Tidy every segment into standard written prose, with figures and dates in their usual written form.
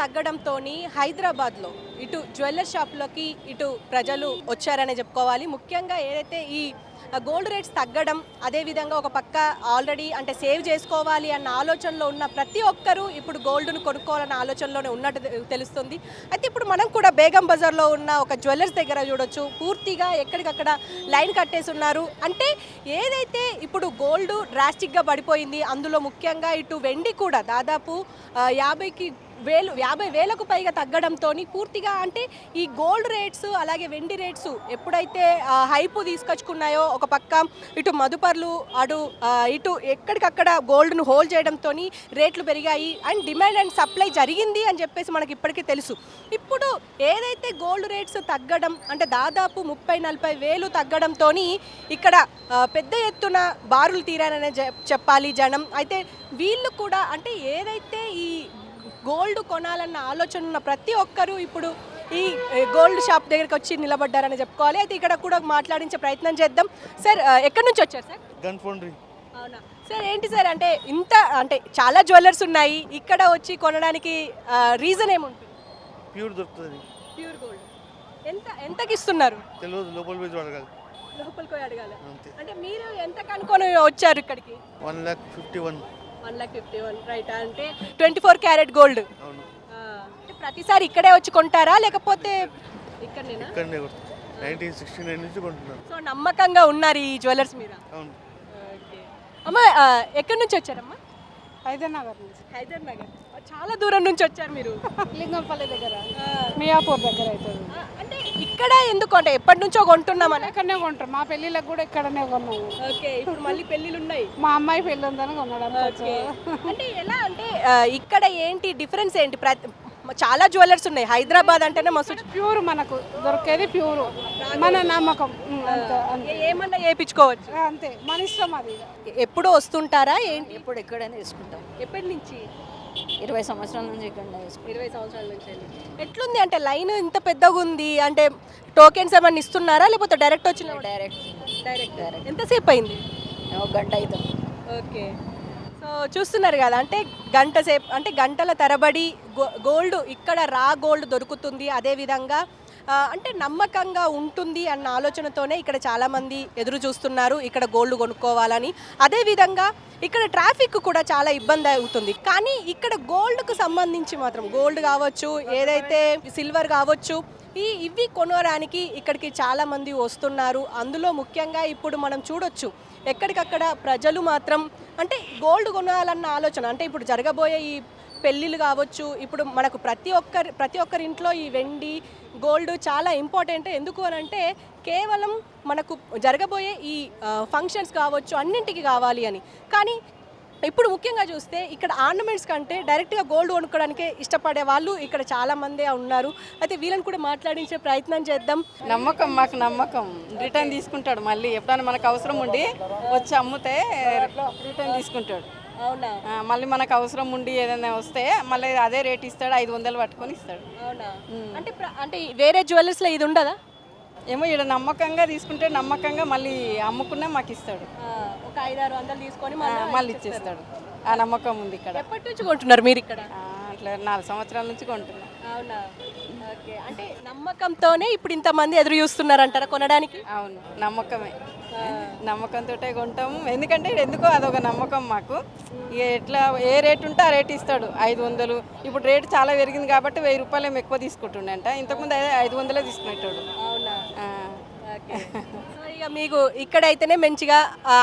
తగ్గడంతో హైదరాబాద్లో ఇటు జ్యువెలర్ షాప్లోకి ఇటు ప్రజలు వచ్చారనే చెప్పుకోవాలి. ముఖ్యంగా ఏదైతే ఈ గోల్డ్ రేట్స్ తగ్గడం, అదేవిధంగా ఒక పక్క ఆల్రెడీ అంటే సేవ్ చేసుకోవాలి అన్న ఆలోచనలో ఉన్న ప్రతి ఒక్కరూ ఇప్పుడు గోల్డ్ను కొనుక్కోవాలన్న ఆలోచనలోనే ఉన్నట్టు తెలుస్తుంది. అయితే ఇప్పుడు మనం కూడా బేగం బజార్లో ఉన్న ఒక జ్యువెలర్స్ దగ్గర చూడొచ్చు, పూర్తిగా ఎక్కడికక్కడ లైన్ కట్టేసి ఉన్నారు. అంటే ఏదైతే ఇప్పుడు గోల్డ్ డ్రాస్టిక్గా పడిపోయింది, అందులో ముఖ్యంగా ఇటు వెండి కూడా దాదాపు 50,000కు పైగా తగ్గడంతో పూర్తిగా అంటే ఈ గోల్డ్ రేట్స్ అలాగే వెండి రేట్స్ ఎప్పుడైతే హైపు తీసుకొచ్చుకున్నాయో, ఒక పక్క ఇటు మదుపర్లు ఇటు ఎక్కడికక్కడ గోల్డ్ను హోల్డ్ చేయడంతో రేట్లు పెరిగాయి అండ్ డిమాండ్ అండ్ సప్లై జరిగింది అని చెప్పేసి మనకి ఇప్పటికీ తెలుసు. ఇప్పుడు ఏదైతే గోల్డ్ రేట్స్ తగ్గడం అంటే దాదాపు 30-40 వేలు తగ్గడంతో ఇక్కడ పెద్ద ఎత్తున బారులు తీరారనే చెప్పాలి జనం. అయితే వీళ్ళు కూడా అంటే ఏదైతే ఈ గోల్డ్ కొనాలన్న ఆలోచన ఉన్న ప్రతి ఒక్కరూ ఇప్పుడు ఈ గోల్డ్ షాప్ దగ్గరికి వచ్చి నిలబడ్డారని చెప్పుకోవాలి. అయితే ఇక్కడ కూడా మాట్లాడించే ప్రయత్నం చేద్దాం. సార్, ఎక్కడి నుంచి వచ్చారు సార్? Gun foundry. అవునా సార్, ఏంటి సార్ అంటే ఇంత అంటే చాలా జ్యువెలర్స్ ఉన్నాయి, ఇక్కడ వచ్చి కొనడానికి రీజన్ ఏముంటుంది? ప్యూర్ దొరుకుతుంది. ప్యూర్ గోల్డ్ ఎంతకి ఇస్తున్నారు? తెలియదు, లోపల పోయి అడగాలి. లోపలికి పోయి అడగాలి. అంటే మీరు ఎంత కనుక్కొని వచ్చారు ఇక్కడికి? 1,51,000. 1,51,000 రైట్. అంటే 24 క్యారెట్ గోల్డ్. అవును. ప్రతిసారి ఇక్కడే వచ్చి కొంటారా లేకపోతే ఇక్కడనే 1969 నుంచి కొంటున్నాను. సో నమ్మకంగా ఉన్నారు ఈ జ్యువెలర్స్ మీద? అవును. ఓకే అమ్మ, ఎక్కడి నుంచి వచ్చారమ్మా? హైదరాబాద్ నుంచి. హైదరాబాద్ చాలా దూరం నుంచి వచ్చారు మీరు. లింగంపల్లి దగ్గర, మియాపూర్ దగ్గర అవుతుంది. అంటే ఇక్కడ ఎందుకు అంటే ఎప్పటి నుంచో కొంటున్నామని? ఇక్కడనే కొంటాం, మా పెళ్ళిళ్ళకి కూడా ఇక్కడనే కొన్నాము. ఓకే, ఇప్పుడు మళ్ళీ పెళ్ళిళ్ళు ఉన్నాయి. మా అమ్మాయి పెళ్ళి ఉందని కొనడం. అంటే ఎలా అంటే ఇక్కడ ఏంటి డిఫరెన్స్ ఏంటి? చాలా జ్యువెలర్స్ ఉన్నాయి, హైదరాబాద్ అంటేనే మస్తు ప్యూర్ మనకు దొరికేది ప్యూర్, మన నమ్మకం. ఏమన్నా వేయించుకోవచ్చు అంతే, మన ఇష్టం. అది ఎప్పుడు వస్తుంటారా ఏంటి? ఎప్పుడు ఎక్కడైనా తీసుకుంటాం. ఎప్పటి నుంచి? 20 సంవత్సరాల నుంచి ఇక్కడ తీసుకుంటాం. 20 సంవత్సరాల నుంచి. ఎట్లుంది అంటే లైన్ ఇంత పెద్దగా ఉంది అంటే టోకెన్స్ ఏమన్నా ఇస్తున్నారా లేకపోతే డైరెక్ట్ వచ్చిన? డైరెక్ట్. ఎంతసేపు అయింది? ఒక గంట అవుతుంది. ఓకే, సో చూస్తున్నారు కదా, అంటే గంట సేపు అంటే గంటల తరబడి గోల్డ్ ఇక్కడ రా గోల్డ్ దొరుకుతుంది. అదేవిధంగా అంటే నమ్మకంగా ఉంటుంది అన్న ఆలోచనతోనే ఇక్కడ చాలామంది ఎదురు చూస్తున్నారు ఇక్కడ గోల్డ్ కొనుక్కోవాలని. అదేవిధంగా ఇక్కడ ట్రాఫిక్ కూడా చాలా ఇబ్బంది అవుతుంది. కానీ ఇక్కడ గోల్డ్కు సంబంధించి మాత్రం గోల్డ్ కావచ్చు, ఏదైతే సిల్వర్ కావచ్చు, ఇవి కొనడానికి ఇక్కడికి చాలామంది వస్తున్నారు. అందులో ముఖ్యంగా ఇప్పుడు మనం చూడొచ్చు ఎక్కడికక్కడ ప్రజలు మాత్రం అంటే గోల్డ్ కొనాలన్న ఆలోచన. అంటే ఇప్పుడు జరగబోయే ఈ పెళ్ళిళ్ళు కావచ్చు, ఇప్పుడు మనకు ప్రతి ఒక్కరి ఇంట్లో ఈ వెండి గోల్డ్ చాలా ఇంపార్టెంట్. ఎందుకు అని అంటే కేవలం మనకు జరగబోయే ఈ ఫంక్షన్స్ కావచ్చు అన్నింటికి కావాలి అని. కానీ ఇప్పుడు ముఖ్యంగా చూస్తే ఇక్కడ ఆర్నమెంట్స్ కంటే డైరెక్ట్గా గోల్డ్ కొనుక్కోవడానికే ఇష్టపడే వాళ్ళు ఇక్కడ చాలామంది ఉన్నారు. అయితే వీళ్ళని కూడా మాట్లాడించే ప్రయత్నం చేద్దాం. నమ్మకం, మాకు నమ్మకం. రిటర్న్ తీసుకుంటాడు, మళ్ళీ ఎప్పుడైనా మనకు అవసరం ఉండి వచ్చి అమ్మితే రిటర్న్ తీసుకుంటాడు. అవునా? మళ్ళీ మనకు అవసరం ఉండి ఏదైనా వస్తే మళ్ళీ అదే రేట్ ఇస్తాడు, 500 పట్టుకొని ఇస్తాడు. అవునా? అంటే వేరే జ్యువెలర్స్లో ఇది ఉండదా? ఏమో ఇక్కడ నమ్మకంగా తీసుకుంటే నమ్మకంగా మళ్ళీ అమ్ముకున్నా మాకు ఇస్తాడు. ఒక 500-600 తీసుకొని మళ్ళీ ఇచ్చేస్తాడు. ఆ నమ్మకం ఉంది ఇక్కడ. ఎప్పటి నుంచి కొంటున్నారు మీరు ఇక్కడ? అట్లా 4 సంవత్సరాల నుంచి కొంటున్నాం. అవునా? ఓకే, అంటే నమ్మకంతోనే ఇప్పుడు ఇంతమంది ఎదురు చూస్తున్నారు అంటారా కొనడానికి? అవును, నమ్మకమే. నమ్మకంతో కొంటాము, ఎందుకంటే ఎందుకో అదొక నమ్మకం మాకు. ఎట్లా ఏ రేట్ ఉంటే ఆ రేట్ ఇస్తాడు. 500 ఇప్పుడు రేటు చాలా పెరిగింది కాబట్టి 1000 రూపాయలు ఏమో ఎక్కువ తీసుకుంటుండంట. ఇంతకుముందు 500 తీసుకునేటాడు. అవునా? సో ఇక మీకు ఇక్కడైతేనే మంచిగా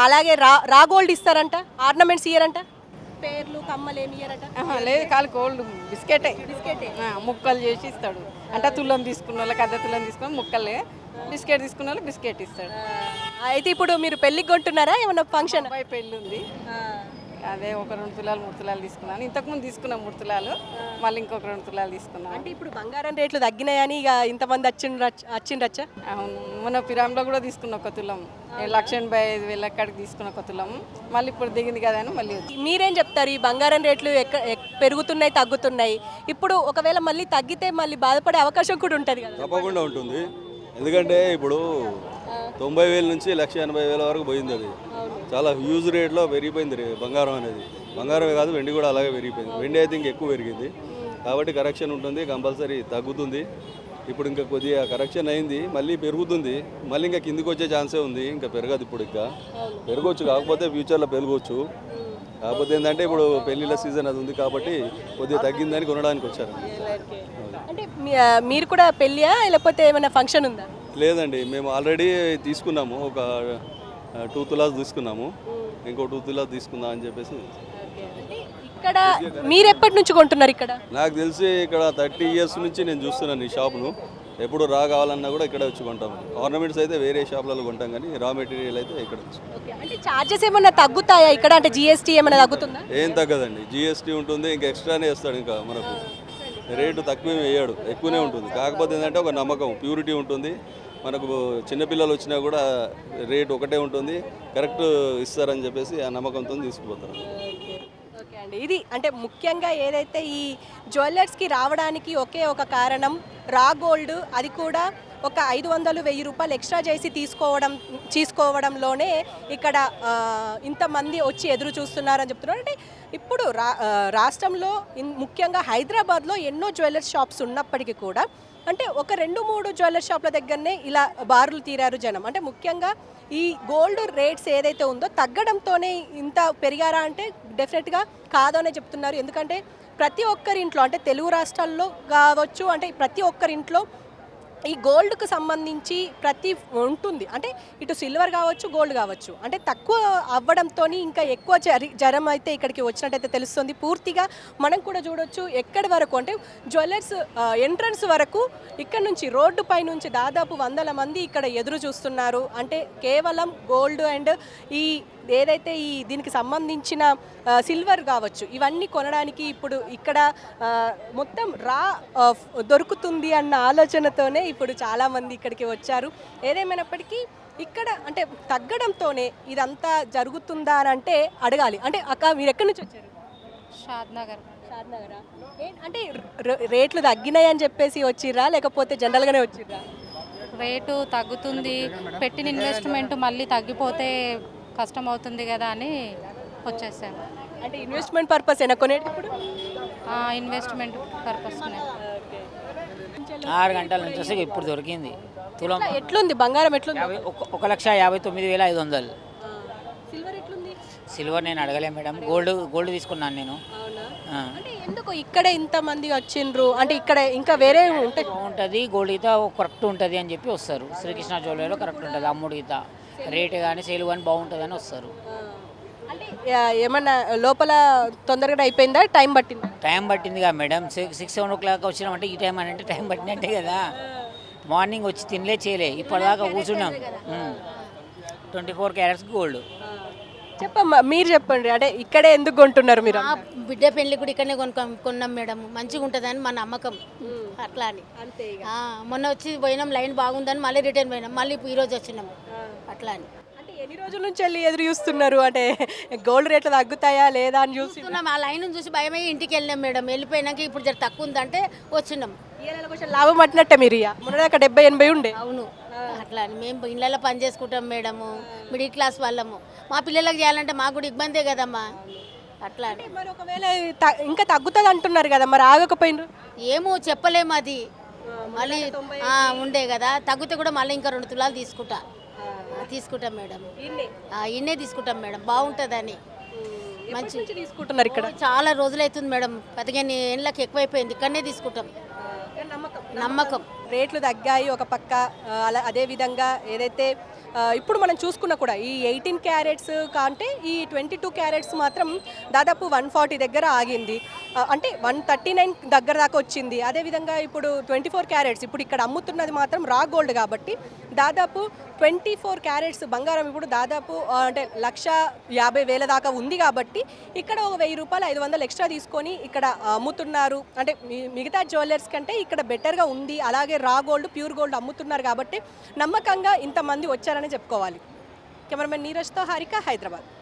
అలాగే రా గోల్డ్ ఇస్తారంట, ఆర్నమెంట్స్ ఇయ్యారంట, పేర్లు కమ్మలు ఏమి ఇయ్యారట? లేదు, కాలు గోల్డ్ బిస్కెటే. ముక్కలు చేసి ఇస్తాడు. అంటే తులం తీసుకున్న వాళ్ళకి అద్దె తులం తీసుకుని ముక్కలే, బిస్కెట్ తీసుకున్న వాళ్ళు బిస్కెట్ ఇస్తాడు. అయితే ఇప్పుడు మీరు పెళ్ళికి కొంటున్నారా ఏమన్నా ఫంక్షన్? అబ్బాయి పెళ్ళి ఉంది, అదే ఒక 2 తులాలు 3 తులాలు తీసుకున్నాను. ఇంతకుముందు తీసుకున్నాం 3 తులాలు, మళ్ళీ ఇంకొక 2 తులాలు తీసుకున్నాను. అంటే ఇప్పుడు బంగారం రేట్లు తగ్గినాయని ఇక ఇంతమంది వచ్చిండ్రచ్చా? అవును, మన పిరాంలో కూడా తీసుకున్న 1 తులం, 1,85,000 అక్కడికి తీసుకున్న 1 తులం. మళ్ళీ ఇప్పుడు దిగింది కదా అని మళ్ళీ. మీరేం చెప్తారు? ఈ బంగారం రేట్లు పెరుగుతున్నాయి, తగ్గుతున్నాయి. ఇప్పుడు ఒకవేళ మళ్ళీ తగ్గితే మళ్ళీ బాధపడే అవకాశం కూడా ఉంటుంది కదా? తప్పకుండా ఉంటుంది. ఎందుకంటే ఇప్పుడు 90,000 నుంచి 1,80,000 వరకు పోయింది. అది చాలా హ్యూజ్ రేట్లో పెరిగిపోయింది బంగారం అనేది. బంగారమే కాదు, వెండి కూడా అలాగే పెరిగిపోయింది. వెండి అయితే ఇంకెక్కువ పెరిగింది. కాబట్టి కరెక్షన్ ఉంటుంది, కంపల్సరీ తగ్గుతుంది. ఇప్పుడు ఇంకా కొద్దిగా కరెక్షన్ అయింది, మళ్ళీ పెరుగుతుంది, మళ్ళీ ఇంకా కిందికి వచ్చే ఛాన్సే ఉంది. ఇంకా పెరగదు ఇప్పుడు, ఇంకా పెరగవచ్చు, కాకపోతే ఫ్యూచర్లో పెరగవచ్చు. కాకపోతే ఏంటంటే ఇప్పుడు పెళ్ళిళ్ళ సీజన్ అది ఉంది కాబట్టి కొద్దిగా తగ్గిందని కొనడానికి వచ్చారు. అంటే మీరు కూడా పెళ్ళియా లేకపోతే ఏమైనా ఫంక్షన్ ఉందా? లేదండి, మేము ఆల్రెడీ తీసుకున్నాము, ఒక 2 తులాస్ తీసుకున్నాము, ఇంకో 2 తులాస్ తీసుకుందాం అని చెప్పేసి. అంటే ఇక్కడ మీరు ఎప్పటి నుంచి కొంటున్నారు ఇక్కడ? నాకు తెలిసి ఇక్కడ 30 ఇయర్స్ నుంచి నేను చూస్తున్నాను ఈ షాప్ను. ఎప్పుడు రా కావాలన్నా కూడా ఇక్కడ వచ్చి కొంటాము. ఆర్నమెంట్స్ అయితే వేరే షాప్లలో కొంటాం, కానీ రా మెటీరియల్ అయితే ఇక్కడ తీసుకుంటాం. అంటే ఛార్జెస్ ఏమైనా తగ్గుతాయా ఇక్కడ? అంటే జిఎస్టీ ఏమైనా తగ్గుతుందా? ఏం తగ్గదండి, జిఎస్టీ ఉంటుంది, ఇంకా ఎక్స్ట్రానే వేస్తాడు. ఇంకా మనకు రేటు తక్కువ వేయడు, ఎక్కువనే ఉంటుంది. కాకపోతే ఏంటంటే ఒక నమ్మకం, ప్యూరిటీ ఉంటుంది. మనకు చిన్నపిల్లలు వచ్చినా కూడా రేట్ ఒకటే ఉంటుంది, కరెక్ట్ ఇస్తారని చెప్పేసి ఆ నమ్మకంతో తీసుకుపోతారు. ఓకే అండి, ఇది అంటే ముఖ్యంగా ఏదైతే ఈ జ్యువెలర్స్కి రావడానికి ఒకే ఒక కారణం రా గోల్డ్, అది కూడా ఒక 500-1000 రూపాయలు ఎక్స్ట్రా చేసి తీసుకోవడంలోనే ఇక్కడ ఇంతమంది వచ్చి ఎదురు చూస్తున్నారని చెప్తున్నారు. అంటే ఇప్పుడు రాష్ట్రంలో ముఖ్యంగా హైదరాబాద్లో ఎన్నో జ్యువెలర్స్ షాప్స్ ఉన్నప్పటికీ కూడా అంటే ఒక 2-3 జ్యువెలర్ షాప్ల దగ్గరనే ఇలా బారులు తీరారు జనం. అంటే ముఖ్యంగా ఈ గోల్డ్ రేట్స్ ఏదైతే ఉందో తగ్గడంతోనే ఇంత పెరిగారా అంటే డెఫినెట్గా కాదనే చెప్తున్నారు. ఎందుకంటే ప్రతి ఒక్కరింట్లో అంటే తెలుగు రాష్ట్రాల్లో కావచ్చు, అంటే ప్రతి ఒక్కరింట్లో ఈ గోల్డ్కు సంబంధించి ప్రతి ఉంటుంది. అంటే ఇటు సిల్వర్ కావచ్చు, గోల్డ్ కావచ్చు, అంటే తక్కువ అవ్వడంతో ఇంకా ఎక్కువ జరం అయితే ఇక్కడికి వచ్చినట్టయితే తెలుస్తుంది. పూర్తిగా మనం కూడా చూడొచ్చు ఎక్కడి వరకు అంటే జ్యువెలర్స్ ఎంట్రన్స్ వరకు ఇక్కడ నుంచి రోడ్డు పై నుంచి దాదాపు 100 మంది ఇక్కడ ఎదురు చూస్తున్నారు. అంటే కేవలం గోల్డ్ అండ్ ఈ ఏదైతే ఈ దీనికి సంబంధించిన సిల్వర్ కావచ్చు ఇవన్నీ కొనడానికి ఇప్పుడు ఇక్కడ మొత్తం దొరుకుతుంది అన్న ఆలోచనతోనే ఇప్పుడు చాలామంది ఇక్కడికి వచ్చారు. ఏదేమైనప్పటికీ ఇక్కడ అంటే తగ్గడంతోనే ఇదంతా జరుగుతుందా అని అంటే అడగాలి. అంటే అక్క మీరు ఎక్కడి నుంచి వచ్చారు? షాద్నగర్. షాద్నగరా? అంటే రేట్లు తగ్గినాయి అని చెప్పేసి వచ్చిర్రా లేకపోతే జనరల్గానే వచ్చిర్రా? రేటు తగ్గుతుంది, పెట్టిన ఇన్వెస్ట్మెంట్ మళ్ళీ తగ్గిపోతే కష్టం అవుతుంది కదా అని వచ్చేసాము. అంటే ఇన్వెస్ట్మెంట్ పర్పస్ ఏనా కొనేటప్పుడు? ఇన్వెస్ట్మెంట్ పర్పస్నే. 6 గంటల నుంచి వస్తే ఇప్పుడు దొరికింది తులం. ఎట్లుంది బంగారం? ఎట్లుంది? 1,59,500. సిల్వర్ ఎట్లుంది? సిల్వర్ నేను అడగలే మేడం, గోల్డ్ తీసుకున్నాను నేను. అంటే ఎందుకు ఇక్కడ ఇంతమంది వచ్చిండ్రు? అంటే ఇక్కడ ఇంకా వేరే ఉంటాయి బాగుంటుంది, గోల్డ్ గీత కరెక్ట్ ఉంటుంది అని చెప్పి వస్తారు. శ్రీకృష్ణ జ్యువెలరీలో కరెక్ట్ ఉంటుంది, అమ్ముడు గీత రేటు కానీ సేల్ కానీ బాగుంటుంది అని వస్తారు. అంటే ఏమన్నా లోపల తొందరగా అయిపోయిందా, టైం పట్టిందా? టైం పట్టిందిగా మేడం, 6-7 o'clock వచ్చినామంటే ఈ టైం అని అంటే టైం పట్టినట్టే కదా. మార్నింగ్ వచ్చి తినలే చేయలే, ఇప్పటిదాకా కూర్చున్నాం. 24 క్యారెట్స్ గోల్డ్. చెప్పమ్మా, మీరు చెప్పండి. అంటే ఇక్కడే ఎందుకు కొంటున్నారు మీరు? బిడ్డ పెళ్లి కూడా ఇక్కడనే కొన్నాం మేడం, మంచిగా ఉంటుందని మా నమ్మకం. అట్లా అని అంతే. మొన్న వచ్చి పోయినాం, లైన్ బాగుందని మళ్ళీ రిటర్న్ పోయినాం, మళ్ళీ ఈరోజు వచ్చినాం. అట్లా అని అంటే ఎన్ని రోజుల నుంచి వెళ్ళి ఎదురు చూస్తున్నారు? అంటే గోల్డ్ రేట్లు తగ్గుతాయా లేదా అని చూస్తున్నాం. ఆ లైన్ చూసి భయమై ఇంటికి వెళ్ళినాం మేడం. వెళ్ళిపోయినాక ఇప్పుడు జర తక్కువ ఉందంటే వచ్చినాం. కొంచెం లాభం పట్టినట్టే మీరు. మొన్న అక్కడ 70-80 ఉండే. అవును, అట్లా అని మేము ఇళ్ళల్లో పని చేసుకుంటాం మేడము, మిడిల్ క్లాస్ వాళ్ళము. మా పిల్లలకు చేయాలంటే మాకు కూడా ఇబ్బందే కదమ్మా. అట్లా అని మరి ఒకవేళ ఇంకా తగ్గుతుంది అంటున్నారు కదా, మరి ఆగకపోయినారు? ఏమో చెప్పలేము, అది మళ్ళీ ఉండే కదా. తగ్గితే కూడా మళ్ళీ ఇంకా 2 తులాలు తీసుకుంటాం మేడం. ఇన్నే తీసుకుంటాం మేడం, బాగుంటుందని. మంచి తీసుకుంటున్నారు ఇక్కడ. చాలా రోజులైతుంది మేడం, 15 ఏళ్ళకి ఎక్కువైపోయింది. ఇక్కడనే తీసుకుంటాం, నమ్మకం. రేట్లు తగ్గాయి ఒక పక్క, అదే విధంగా ఏదైతే ఇప్పుడు మనం చూసుకున్నా కూడా ఈ 18 క్యారెట్స్ కంటే ఈ 22 క్యారెట్స్ మాత్రం దాదాపు 140 దగ్గర ఆగింది. అంటే 139 దగ్గర దాకా వచ్చింది. అదేవిధంగా ఇప్పుడు 24 క్యారెట్స్ ఇప్పుడు ఇక్కడ అమ్ముతున్నది మాత్రం రా గోల్డ్ కాబట్టి దాదాపు 24 క్యారెట్స్ బంగారం ఇప్పుడు దాదాపు అంటే 1,50,000 దాకా ఉంది. కాబట్టి ఇక్కడ ఒక 1,000 రూపాయలు 500 ఎక్స్ట్రా తీసుకొని ఇక్కడ అమ్ముతున్నారు. అంటే మిగతా జ్యువెలర్స్ కంటే ఇక్కడ బెటర్గా ఉంది. అలాగే రా గోల్డ్, ప్యూర్ గోల్డ్ అమ్ముతున్నారు కాబట్టి నమ్మకంగా ఇంతమంది వచ్చారని చెప్పుకోవాలి. కెమెరామెన్ నీరజ్తో హారిక, హైదరాబాద్.